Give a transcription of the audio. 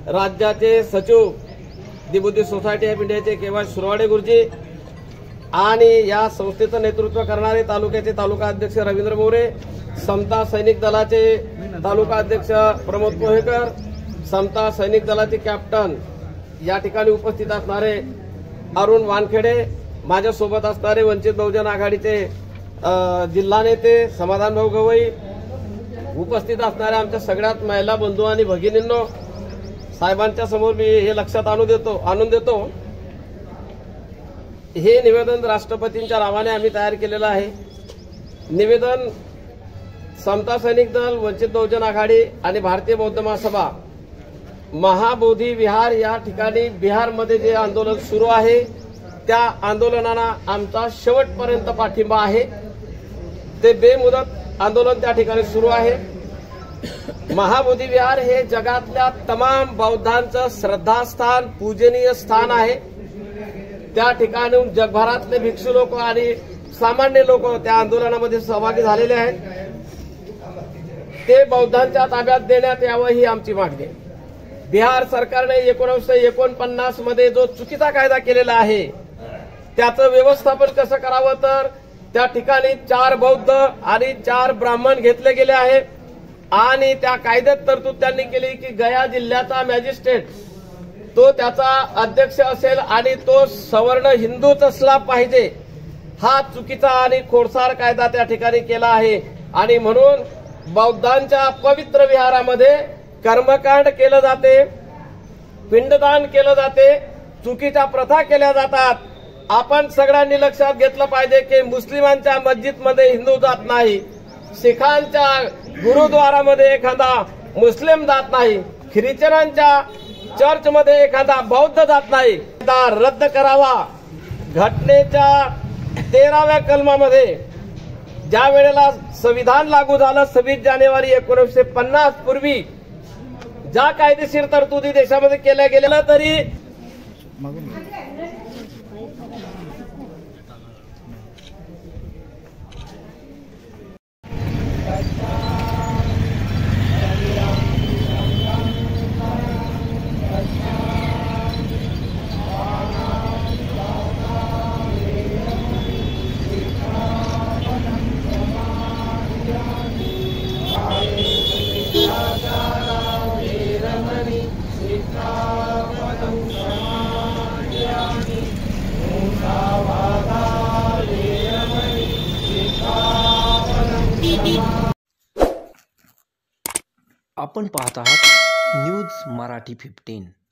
राज्याचे सचिव दी Buddhist society of इंडियाचे केवळ सुरवाडे गुरुजी आणि या संस्थेचं नेतृत्व करणारे तालुक्याचे तालुका अध्यक्ष रवींद्र मोरे, समता सैनिक दलाचे तालुका अध्यक्ष प्रमोद पोहेकर, समता सैनिक दलाचे कॅप्टन या ठिकाणी उपस्थित असणारे अरुण वानखेडे, माझ्यासोबत असणारे वंचित बहुजन आघाडीचे जिल्हा नेते समाधान भाऊ गवई, उपस्थित असणाऱ्या आमच्या सगळ्यात महिला बंधू आणि भगिनींनो, साहेबांच्या समोर मी हे लक्षात आणून देतो हे निवेदन राष्ट्रपतींच्या नावाने आम्ही तयार केलेलं आहे। निवेदन समता सैनिक दल, वंचित बहुजन आघाडी आणि भारतीय बौद्ध महासभा महाबोधी विहार या ठिकाणी बिहारमध्ये जे आंदोलन सुरू आहे त्या आंदोलनाला आमचा शेवटपर्यंत पाठिंबा आहे। ते बेमुदत आंदोलन त्या ठिकाणी सुरू आहे। महाबोधी विहार हे जगातल्या तमाम बौद्धांचं श्रद्धास्थान, पूजनीय स्थान आहे। त्या ठिकाणी जगभरातले भिक्षू लोक आणि सामान्य लोक त्या आंदोलनामध्ये सहभागी झालेले आहेत। ते बौद्धांच्या ताब्यात देण्यात यावं ही आमची मागणी आहे। बिहार सरकारने 1949 मध्ये जो चुकीचा कायदा केलेला आहे त्याचं व्यवस्थापन कसं करावं, तर त्या ठिकाणी 4 बौद्ध आणि 4 ब्राह्मण घेतले गेले आहेत आणि त्या कायद्यात तरतूद त्यांनी केली की गया जिल्ह्याचा मॅजिस्ट्रेट तो त्याचा अध्यक्ष असेल आणि तो सवर्ण हिंदूच असला पाहिजे। हा चुकीचा आणि खोडसाळ कायदा त्या ठिकाणी केला आहे आणि म्हणून बौद्धांच्या पवित्र विहारामध्ये कर्मकांड केलं जाते, पिंडदान केलं जाते, चुकीच्या प्रथा केल्या जातात। आपण सगळ्यांनी लक्षात घेतलं पाहिजे की मुस्लिमांच्या मस्जिदमध्ये हिंदू जात नाही, शिखांच्या गुरुद्वारामध्ये एखादा मुस्लिम जात नाही, ख्रिश्चनांच्या चर्चमध्ये एखादा बौद्ध जात नाही। रद्द करावा। घटनेच्या 13व्या कलमामध्ये ज्या वेळेला संविधान लागू झालं 26 जानेवारी 1950 पूर्वी ज्या कायदेशीर तरतुदी देशामध्ये केल्या गेलेल्या तरी आपण पाहत आहात न्यूज मराठी 15।